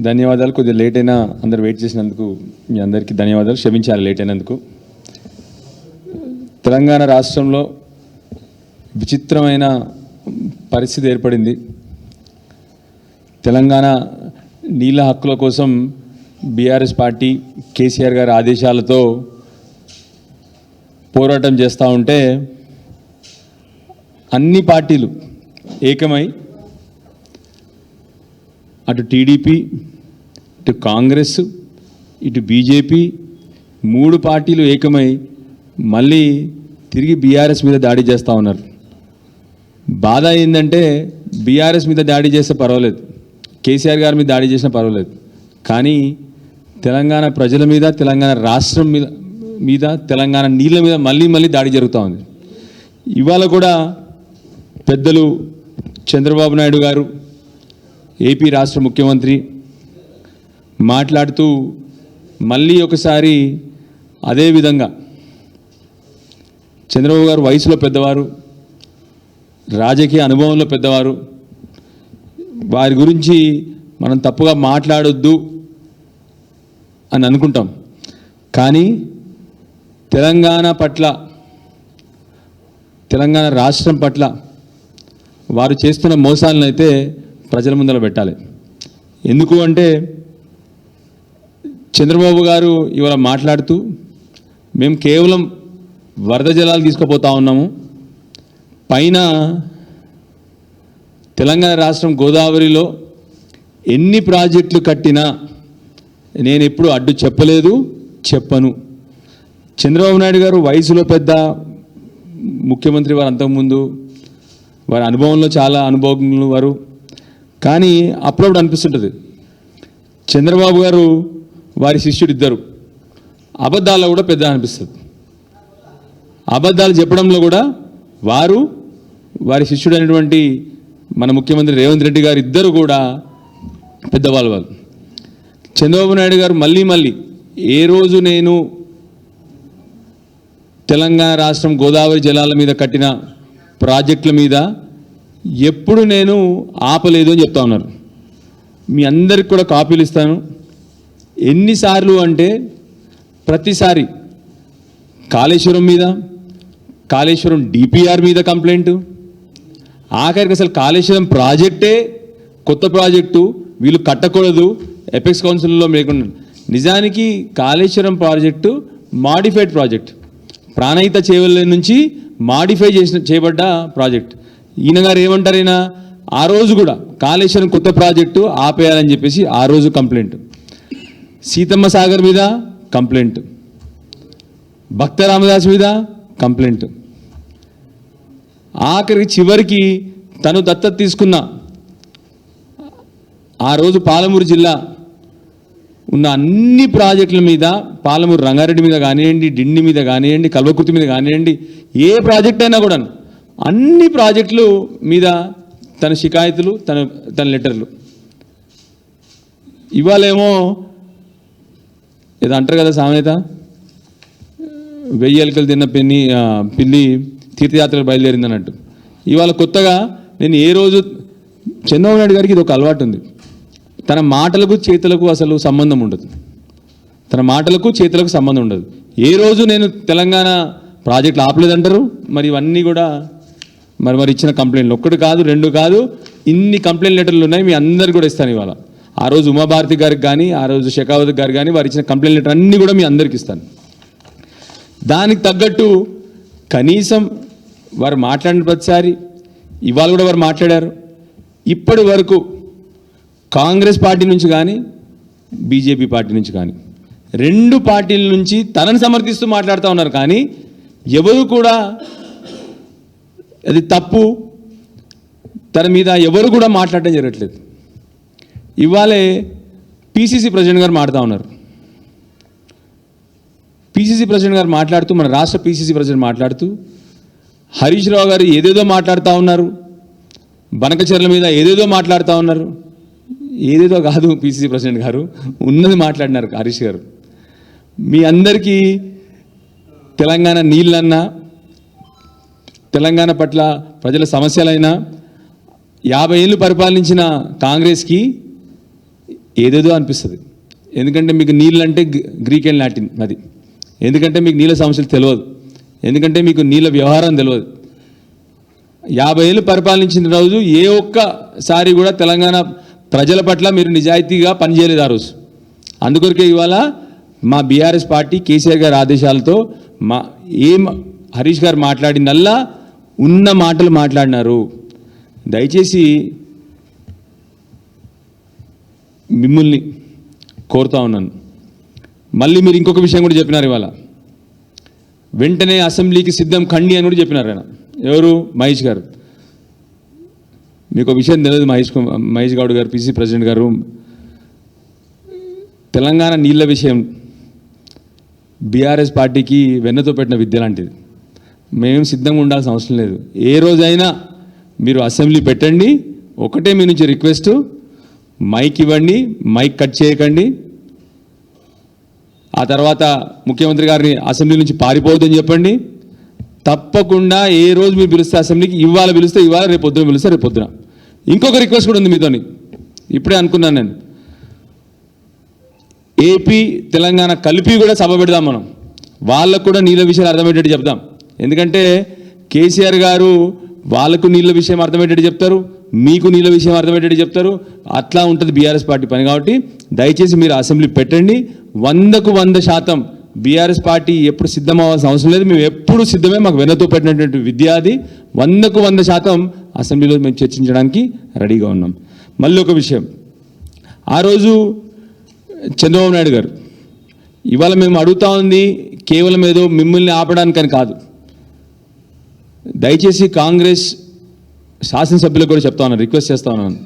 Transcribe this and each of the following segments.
ధన్యవాదాలు. కొద్దిగా లేట్ అయినా అందరు వెయిట్ చేసినందుకు మీ అందరికీ ధన్యవాదాలు. క్షమించాలి లేట్ అయినందుకు. తెలంగాణ రాష్ట్రంలో విచిత్రమైన పరిస్థితి ఏర్పడింది. తెలంగాణ నీళ్ళ హక్కుల కోసం బీఆర్ఎస్ పార్టీ కేసీఆర్ గారి ఆదేశాలతో పోరాటం చేస్తూ ఉంటే అన్ని పార్టీలు ఏకమై అటు టీడీపీ, ఇటు కాంగ్రెస్, ఇటు బీజేపీ 3 పార్టీలు ఏకమై మళ్ళీ తిరిగి బీఆర్ఎస్ మీద దాడి చేస్తూ ఉన్నారు. బాధ ఏంటంటే బీఆర్ఎస్ మీద దాడి చేస్తే పర్వాలేదు, కేసీఆర్ గారి మీద దాడి చేసినా పర్వాలేదు, కానీ తెలంగాణ ప్రజల మీద, తెలంగాణ రాష్ట్రం మీద తెలంగాణ నీళ్ళ మీద మళ్ళీ దాడి జరుగుతూ ఉంది. ఇవాళ కూడా పెద్దలు చంద్రబాబు నాయుడు గారు, ఏపీ రాష్ట్ర ముఖ్యమంత్రి మాట్లాడుతూ మళ్ళీ ఒకసారి అదేవిధంగా చంద్రబాబు గారు వయసులో పెద్దవారు, రాజకీయ అనుభవంలో పెద్దవారు, వారి గురించి మనం తప్పుగా మాట్లాడొద్దు అని అనుకుంటాం, కానీ తెలంగాణ పట్ల, తెలంగాణ రాష్ట్రం పట్ల వారు చేస్తున్న మోసాలను అయితే ప్రజల ముందర పెట్టాలి. ఎందుకు అంటే చంద్రబాబు గారు ఇవాళ మాట్లాడుతూ మేము కేవలం వరద జలాలు తీసుకుపోతా ఉన్నాము, పైన తెలంగాణ రాష్ట్రం గోదావరిలో ఎన్ని ప్రాజెక్టులు కట్టినా నేను ఎప్పుడు అడ్డు చెప్పలేదు, చెప్పను. చంద్రబాబు నాయుడు గారు వయసులో పెద్ద ముఖ్యమంత్రి, వారు అంతకుముందు వారి అనుభవంలో చాలా అనుభవజ్ఞులు వారు, కానీ అప్పుడప్పుడు అనిపిస్తుంటుంది చంద్రబాబు గారు వారి శిష్యుడు ఇద్దరు అబద్ధాల్లో కూడా పెద్ద అనిపిస్తుంది. అబద్ధాలు చెప్పడంలో కూడా వారు, వారి శిష్యుడు అయినటువంటి మన ముఖ్యమంత్రి రేవంత్ రెడ్డి గారు ఇద్దరు కూడా పెద్దవాళ్ళు. చంద్రబాబు నాయుడు గారు మళ్ళీ ఏ రోజు నేను తెలంగాణ రాష్ట్రం గోదావరి జలాల మీద కట్టిన ప్రాజెక్టుల మీద ఎప్పుడు నేను ఆపలేదు అని చెప్తా ఉన్నారు. మీ అందరికి కూడా కాపీలు ఇస్తాను. ఎన్నిసార్లు అంటే ప్రతిసారి కాళేశ్వరం మీద, కాళేశ్వరం డిపిఆర్ మీద కంప్లైంట్, ఆఖరికి అసలు కాళేశ్వరం ప్రాజెక్టే కొత్త ప్రాజెక్టు, వీళ్ళు కట్టకూడదు, ఎపెక్స్ కౌన్సిల్లో లేకుండా. నిజానికి Kaleshwaram project modified project, Pranahita Chevella నుంచి మాడిఫై చేయబడ్డ ప్రాజెక్ట్. ఈయన గారు ఏమంటారు, ఈయన ఆ రోజు కూడా కాళేశ్వరం కొత్త ప్రాజెక్టు ఆపేయాలని చెప్పేసి ఆ రోజు కంప్లైంట్, సీతమ్మ సాగర్ మీద కంప్లైంట్, భక్త రామదాస్ మీద కంప్లైంట్, ఆఖరికి చివరికి తను దత్తత తీసుకున్న ఆ రోజు పాలమూరు జిల్లా ఉన్న అన్ని ప్రాజెక్టుల మీద, పాలమూరు రంగారెడ్డి మీద కానివ్వండి, డిండి మీద కానివ్వండి, కల్వకుర్తి మీద కానివ్వండి, ఏ ప్రాజెక్ట్ అయినా కూడా అన్ని ప్రాజెక్టులు మీద తన షికాయతులు, తన లెటర్లు. ఇవాళేమో ఏదో అంటారు కదా సామెత, 1000 ఎలుకలు తిన్న పిల్లి తీర్థయాత్రలు బయలుదేరింది అన్నట్టు. ఇవాళ కొత్తగా నేను ఏ రోజు చంద్రబాబు నాయుడు గారికి ఇది ఒక అలవాటు ఉంది, తన మాటలకు చేతులకు అసలు సంబంధం ఉండదు, తన మాటలకు చేతులకు సంబంధం ఉండదు. ఏ రోజు నేను తెలంగాణ ప్రాజెక్టులు ఆపలేదంటారు. మరి ఇవన్నీ కూడా మరి ఇచ్చిన కంప్లైంట్లు 1 కాదు 2 కాదు, ఇన్ని కంప్లైంట్ లెటర్లు ఉన్నాయి. మీ అందరికి కూడా ఇస్తాను ఇవాళ. ఆ రోజు ఉమాభారతి గారికి కానీ, ఆ రోజు షెకావత్ గారు కానీ వారు ఇచ్చిన కంప్లైంట్ లెటర్ అన్నీ కూడా మీ అందరికి ఇస్తాను. దానికి తగ్గట్టు కనీసం వారు మాట్లాడిన ప్రతిసారి, ఇవాళ కూడా వారు మాట్లాడారు. ఇప్పటి వరకు కాంగ్రెస్ పార్టీ నుంచి కానీ, బీజేపీ పార్టీ నుంచి కానీ, 2 పార్టీల నుంచి తనను సమర్థిస్తూ మాట్లాడుతూ ఉన్నారు, కానీ ఎవరు కూడా అది తప్పు, తన మీద ఎవరు కూడా మాట్లాడటం జరగట్లేదు. ఇవాళే పిసిసి ప్రెసిడెంట్ గారు మాట్లాడుతూ ఉన్నారు. పిసిసి ప్రెసిడెంట్ గారు మాట్లాడుతూ, మన రాష్ట్ర పిసిసి ప్రెసిడెంట్ మాట్లాడుతూ హరీష్ రావు గారు ఏదేదో మాట్లాడుతూ ఉన్నారు, బనకచర్ల మీద ఏదేదో మాట్లాడుతూ ఉన్నారు. ఏదేదో కాదు పిసిసి ప్రెసిడెంట్ గారు, ఉన్నది మాట్లాడినారు హరీష్ గారు. మీ అందరికీ తెలంగాణ నీళ్ళన్నా, తెలంగాణ పట్ల ప్రజల సమస్యలైనా 50 ఏళ్ళు పరిపాలించిన కాంగ్రెస్కి ఏదేదో అనిపిస్తుంది. ఎందుకంటే మీకు నీళ్ళు అంటే గ్రీక్ అండ్ లాటిన్ అది. ఎందుకంటే మీకు నీళ్ళ సమస్యలు తెలియదు. ఎందుకంటే మీకు నీళ్ళ వ్యవహారం తెలియదు. 50 ఏళ్ళు పరిపాలించిన రోజు ఏ ఒక్కసారి కూడా తెలంగాణ ప్రజల పట్ల మీరు నిజాయితీగా పనిచేయలేదు ఆ రోజు. అందుకొరకే ఇవాళ మా బీఆర్ఎస్ పార్టీ కేసీఆర్ గారి ఆదేశాలతో హరీష్ గారు మాట్లాడినల్లా ఉన్న మాటలు మాట్లాడినారు. దయచేసి మిమ్మల్ని కోరుతా ఉన్నాను. మళ్ళీ మీరు ఇంకొక విషయం కూడా చెప్పినారు ఇవాళ, వెంటనే అసెంబ్లీకి సిద్ధం కండి అని కూడా చెప్పినారు ఆయన. ఎవరు? మహేష్ గారు. మీకు ఒక విషయం తెలియదు, మహేష్ గౌడ్ గారు, పిసిసి ప్రెసిడెంట్ గారు, తెలంగాణ నీళ్ళ విషయం బీఆర్ఎస్ పార్టీకి వెన్నతో పెట్టిన విద్య లాంటిది. మేము సిద్ధంగా ఉండాల్సిన అవసరం లేదు. ఏ రోజైనా మీరు అసెంబ్లీ పెట్టండి, ఒకటే మీ నుంచి రిక్వెస్ట్, మైక్ ఇవ్వండి, మైక్ కట్ చేయకండి. ఆ తర్వాత ముఖ్యమంత్రి గారిని అసెంబ్లీ నుంచి పారిపోవద్దని చెప్పండి. తప్పకుండా ఏ రోజు మీరు పిలిస్తే అసెంబ్లీకి, ఇవాళ పిలిస్తే ఇవాళ, రేపు పొద్దున పిలిస్తే రేపు పొద్దున. ఇంకొక రిక్వెస్ట్ కూడా ఉంది మీతోని, ఇప్పుడే అనుకున్నాను నేను. ఏపీ తెలంగాణ కలిపి కూడా సభ పెడదాం మనం. వాళ్ళకు కూడా నీళ్ళ విషయాలు అర్థమయ్యేటట్టు చెప్దాం. ఎందుకంటే కేసీఆర్ గారు వాళ్ళకు నీళ్ళ విషయం అర్థమయ్యేటట్టు చెప్తారు, మీకు నీళ్ళ విషయం అర్థమయ్యేటట్టు చెప్తారు. అట్లా ఉంటుంది బీఆర్ఎస్ పార్టీ పని. కాబట్టి దయచేసి మీరు అసెంబ్లీ పెట్టండి. 100కు 100% బీఆర్ఎస్ పార్టీ ఎప్పుడు సిద్ధం అవ్వాల్సిన అవసరం లేదు. మేము ఎప్పుడు సిద్ధమే. మాకు వెన్నతో పెట్టినటువంటి విద్య అది. 100కు 100% అసెంబ్లీలో మేము చర్చించడానికి రెడీగా ఉన్నాం. మళ్ళీ ఒక విషయం, ఆ రోజు చంద్రబాబు నాయుడు గారు, ఇవాళ మేము అడుగుతా ఉంది కేవలం ఏదో మిమ్మల్ని ఆపడానికని కాదు. దయచేసి కాంగ్రెస్ శాసనసభ్యులకు కూడా చెప్తా ఉన్నాను, రిక్వెస్ట్ చేస్తా ఉన్నాను.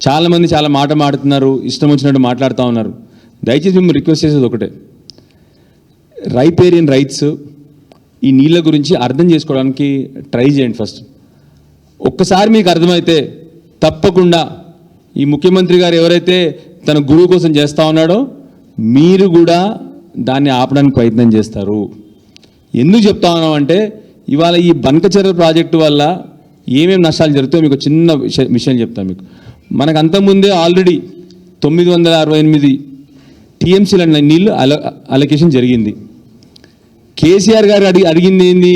చాలామంది చాలా మాట్లాడుతున్నారు, ఇష్టం వచ్చినట్టు మాట్లాడుతూ ఉన్నారు. దయచేసి మేము రిక్వెస్ట్ చేసేది ఒకటే, రైపేరియన్ రైట్స్ ఈ నీళ్ళ గురించి అర్థం చేసుకోవడానికి ట్రై చేయండి ఫస్ట్. ఒక్కసారి మీకు అర్థమైతే తప్పకుండా ఈ ముఖ్యమంత్రి గారు ఎవరైతే తన గురువు కోసం చేస్తూ ఉన్నాడో మీరు కూడా దాన్ని ఆపడానికి ప్రయత్నం చేస్తారు. ఎందుకు చెప్తా ఉన్నామంటే ఇవాళ ఈ బంకచెర్ల ప్రాజెక్టు వల్ల ఏమేమి నష్టాలు జరుగుతాయో మీకు చిన్న విషయం చెప్తాను మీకు. మనకు అంతకుముందే ఆల్రెడీ 968 టీఎంసీల నీళ్ళు అలొకేషన్ జరిగింది. కేసీఆర్ గారు అడిగింది ఏంది,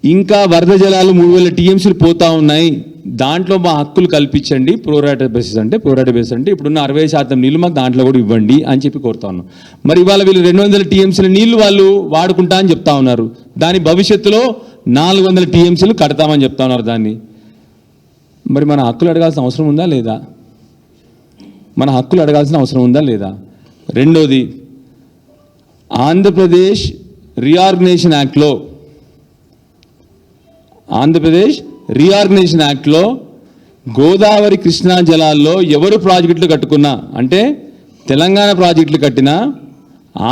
ఇంకా వరద జలాలు 3000 టీఎంసీలు పోతా ఉన్నాయి, దాంట్లో మా హక్కులు కల్పించండి. ప్రోరాటా బేసిస్ అంటే ఇప్పుడున్న 60% నీళ్ళు మాకు దాంట్లో కూడా ఇవ్వండి అని చెప్పి కోరుతా ఉన్నాం. మరి ఇవాళ వీళ్ళు 200 టీఎంసీల నీళ్లు వాళ్ళు వాడుకుంటా అని చెప్తా ఉన్నారు. దాని భవిష్యత్తులో 400 టీఎంసీలు కడతామని చెప్తా ఉన్నారు. దాన్ని మరి మన హక్కులు అడగాల్సిన అవసరం ఉందా లేదా? మన హక్కులు అడగాల్సిన అవసరం ఉందా లేదా? రెండోది, ఆంధ్రప్రదేశ్ రీఆర్గనైజేషన్ యాక్ట్లో గోదావరి కృష్ణా జలాల్లో ఎవరు ప్రాజెక్టులు కట్టుకున్నా, అంటే తెలంగాణ ప్రాజెక్టులు కట్టినా,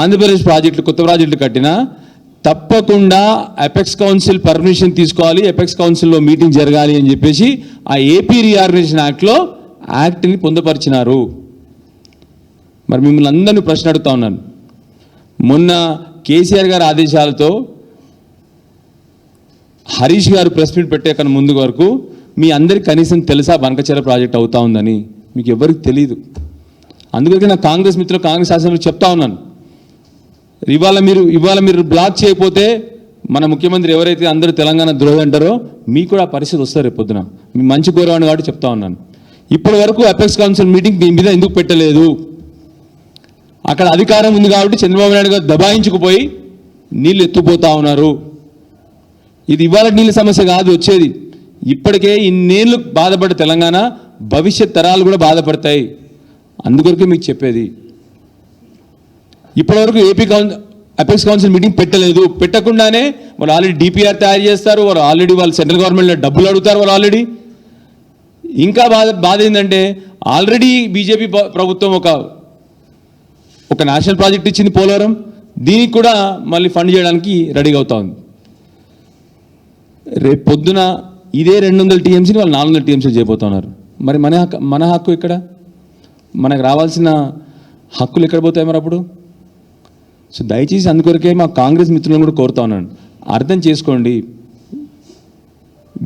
ఆంధ్రప్రదేశ్ ప్రాజెక్టులు కొత్త ప్రాజెక్టులు కట్టినా తప్పకుండా అపెక్స్ కౌన్సిల్ పర్మిషన్ తీసుకోవాలి, అపెక్స్ కౌన్సిల్లో మీటింగ్ జరగాలి అని చెప్పేసి ఆ ఏపీ రీఆర్గనైజేషన్ యాక్ట్ని పొందుపరిచినారు. మరి మిమ్మల్ని అందరినీ ప్రశ్న అడుగుతా ఉన్నాను. మొన్న కేసీఆర్ గారి ఆదేశాలతో హరీష్ గారు ప్రెస్ మీట్ పెట్టే కన్నా ముందు వరకు మీ అందరికి కనీసం తెలుసా బంకచెర్ల ప్రాజెక్ట్ అవుతా ఉందని? మీకు ఎవరికి తెలియదు. అందుకని నా కాంగ్రెస్ మిత్రులు, కాంగ్రెస్ శాసనసభ్యులు చెప్తా ఉన్నాను, ఇవాళ మీరు బ్లాక్ చేయకపోతే మన ముఖ్యమంత్రి ఎవరైతే అందరూ తెలంగాణ ద్రోహి అంటారో మీకు కూడా ఆ పరిస్థితి వస్తారు రేపు పొద్దున. మీ మంచి కోరవాడిని కాబట్టి చెప్తా ఉన్నాను. ఇప్పటి వరకు అపెక్స్ కౌన్సిల్ మీటింగ్ దీని మీద ఎందుకు పెట్టలేదు? అక్కడ అధికారం ఉంది కాబట్టి చంద్రబాబు నాయుడు గారు దబాయించుకుపోయి నీళ్ళు ఎత్తుపోతా ఉన్నారు. ఇది ఇవాళ నీళ్ళ సమస్య కాదు వచ్చేది. ఇప్పటికే ఇన్నేళ్ళు బాధపడ్డ తెలంగాణ భవిష్యత్ తరాలు కూడా బాధపడతాయి. అందుకొరకే మీకు చెప్పేది, ఇప్పటివరకు అపెక్స్ కౌన్సిల్ మీటింగ్ పెట్టలేదు. పెట్టకుండానే వాళ్ళు ఆల్రెడీ డిపిఆర్ తయారు చేస్తారు, వాళ్ళు సెంట్రల్ గవర్నమెంట్లో డబ్బులు అడుగుతారు. వాళ్ళు ఆల్రెడీ ఇంకా బాధ ఏంటంటే ఆల్రెడీ బీజేపీ ప్రభుత్వం ఒక నేషనల్ ప్రాజెక్ట్ ఇచ్చింది పోలవరం, దీనికి కూడా మళ్ళీ ఫండ్ చేయడానికి రెడీగా అవుతా ఉంది. రేపు పొద్దున ఇదే 200 టీఎంసీని వాళ్ళు 400 టీఎంసీలు చేయబోతున్నారు. మరి మన హక్కు ఇక్కడ, మనకు రావాల్సిన హక్కులు ఎక్కడ పోతాయి మరి అప్పుడు? సో దయచేసి అందుకొరకే మా కాంగ్రెస్ మిత్రులను కూడా కోరుతా ఉన్నాను, అర్థం చేసుకోండి.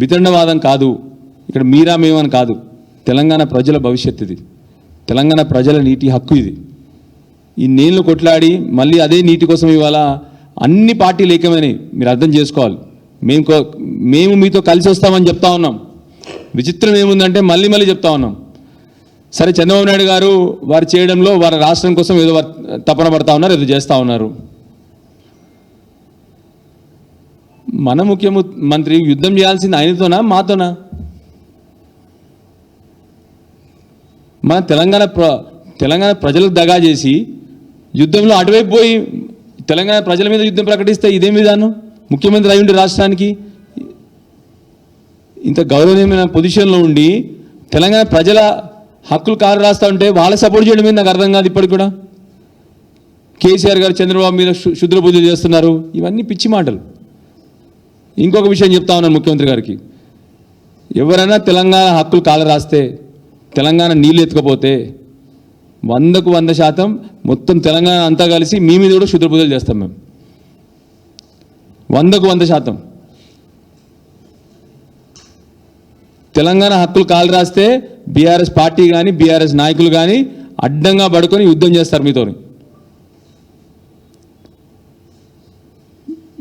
వితండవాదం కాదు ఇక్కడ, మీరా మేమని కాదు, తెలంగాణ ప్రజల భవిష్యత్తు ఇది. తెలంగాణ ప్రజల నీటి హక్కు ఇది. ఈ నీళ్లు కొట్లాడి మళ్ళీ అదే నీటి కోసం ఇవాళ అన్ని పార్టీలు ఏకమైనవి. మీరు అర్థం చేసుకోవాలి. మేము మీతో కలిసి వస్తామని చెప్తా ఉన్నాం. విచిత్రం ఏముందంటే మళ్ళీ చెప్తా ఉన్నాం. సరే, చంద్రబాబు నాయుడు గారు వారు చేయడంలో వారి రాష్ట్రం కోసం ఏదో తపన పడతా ఉన్నారు, ఏదో చేస్తూ ఉన్నారు. మన ముఖ్యమంత్రి యుద్ధం చేయాల్సింది ఆయనతోనా మాతోనా? మన తెలంగాణ ప్రజలకు దగా చేసి యుద్ధంలో అటువైపు పోయి తెలంగాణ ప్రజల మీద యుద్ధం ప్రకటిస్తే ఇదేం విధానం? ముఖ్యమంత్రి అయి ఉండి రాష్ట్రానికి ఇంత గౌరవనీయమైన పొజిషన్లో ఉండి తెలంగాణ ప్రజల హక్కులు కారు రాస్తూ ఉంటే వాళ్ళ సపోర్ట్ చేయడం మీద నాకు అర్థం కాదు. ఇప్పటికి కూడా కేసీఆర్ గారు చంద్రబాబు మీద శుద్ర పూజలు చేస్తున్నారు. ఇవన్నీ పిచ్చి మాటలు. ఇంకొక విషయం చెప్తా ఉన్నాను ముఖ్యమంత్రి గారికి, ఎవరైనా తెలంగాణ హక్కులు కాలు రాస్తే, తెలంగాణ నీళ్ళు ఎత్తుకపోతే 100కు 100% మొత్తం తెలంగాణ అంతా కలిసి మీ మీద కూడా శుద్ర పూజలు చేస్తాం మేము. 100కు 100%. తెలంగాణ హక్కులు కాలు రాస్తే బీఆర్ఎస్ పార్టీ కానీ బీఆర్ఎస్ నాయకులు కానీ అడ్డంగా పడుకొని యుద్ధం చేస్తారు మీతో.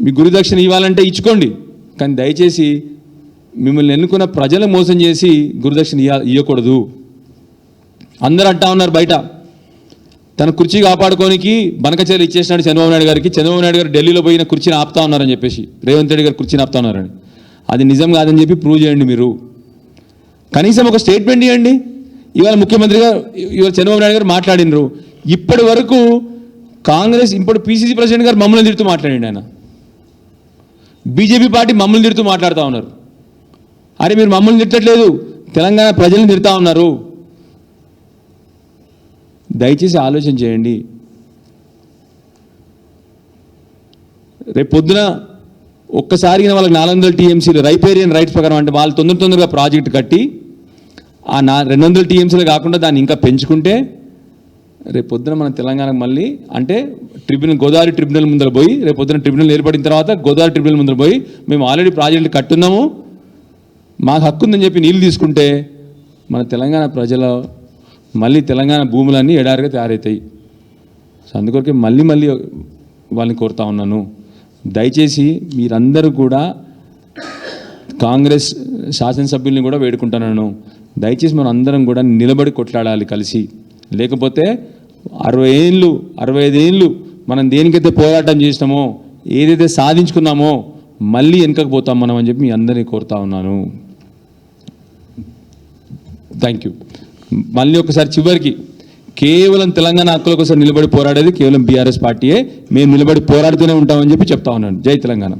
మీ గురుదక్షిణ ఇవ్వాలంటే ఇచ్చుకోండి, కానీ దయచేసి మిమ్మల్ని ఎన్నుకున్న ప్రజలు మోసం చేసి గురుదక్షిణ ఇవ్వకూడదు. అందరూ అంటా ఉన్నారు బయట, తన కుర్చీ కాపాడుకోనికి బనకచర్యలు ఇచ్చేసినాడు చంద్రబాబు నాయుడు గారికి. చంద్రబాబు నాయుడు గారు ఢిల్లీలో పోయిన కుర్చీని ఆపుతా ఉన్నారని చెప్పేసి, రేవంత్ రెడ్డి గారు కుర్చీని ఆపుతా ఉన్నారని. అది నిజం కాదని చెప్పి ప్రూవ్ చేయండి. మీరు కనీసం ఒక స్టేట్మెంట్ ఇవ్వండి. ఇవాళ ముఖ్యమంత్రిగా ఇవాళ చంద్రబాబు నాయుడు గారు మాట్లాడినరు. ఇప్పటి వరకు కాంగ్రెస్ ఇప్పుడు పిసిసి ప్రెసిడెంట్ గారు మమ్మల్ని తిడుతూ మాట్లాడండి. ఆయన బీజేపీ పార్టీ మమ్మల్ని తిడుతూ మాట్లాడుతూ ఉన్నారు. అరే, మీరు మమ్మల్ని తిట్టట్లేదు, తెలంగాణ ప్రజల్ని తిడుతూ ఉన్నారు. దయచేసి ఆలోచన చేయండి. రేపు పొద్దున ఒక్కసారి వాళ్ళకి 400 టీఎంసీలు రైపేరియన్ రైట్స్ ప్రకారం అంటే వాళ్ళు తొందరగా ప్రాజెక్ట్ కట్టి ఆ 200 టీఎంసీలు కాకుండా దాన్ని ఇంకా పెంచుకుంటే రేపు పొద్దున మన తెలంగాణకు మళ్ళీ అంటే గోదావరి ట్రిబ్యునల్ ముందర పోయి, రేపు పొద్దున ట్రిబ్యునల్ ఏర్పడిన తర్వాత గోదావరి ట్రిబ్యునల్ ముందర పోయి మేము ఆల్రెడీ ప్రాజెక్టులు కట్టున్నాము, మాకు హక్కు ఉందని చెప్పి నీళ్ళు తీసుకుంటే మన తెలంగాణ ప్రజల మళ్ళీ తెలంగాణ భూములన్నీ ఎడారిగా తయారవుతాయి. సో అందుకొరకే మళ్ళీ వాళ్ళని కోరుతా ఉన్నాను, దయచేసి మీరందరూ కూడా కాంగ్రెస్ శాసనసభ్యుల్ని కూడా వేడుకుంటున్నాను, దయచేసి మనం అందరం కూడా నిలబడి కొట్లాడాలి కలిసి. లేకపోతే 65 ఏళ్ళు మనం దేనికైతే పోరాటం చేసినామో, ఏదైతే సాధించుకున్నామో మళ్ళీ వెనకకు పోతాం మనం అని చెప్పి మీ అందరినీ కోరుతా ఉన్నాను. Thank you. మళ్ళీ ఒకసారి చివరికి, కేవలం తెలంగాణ హక్కుల కోసం నిలబడి పోరాడేది కేవలం బీఆర్ఎస్ పార్టీయే. మేము నిలబడి పోరాడుతూనే ఉంటామని చెప్పి చెప్తా ఉన్నాను. జై తెలంగాణ.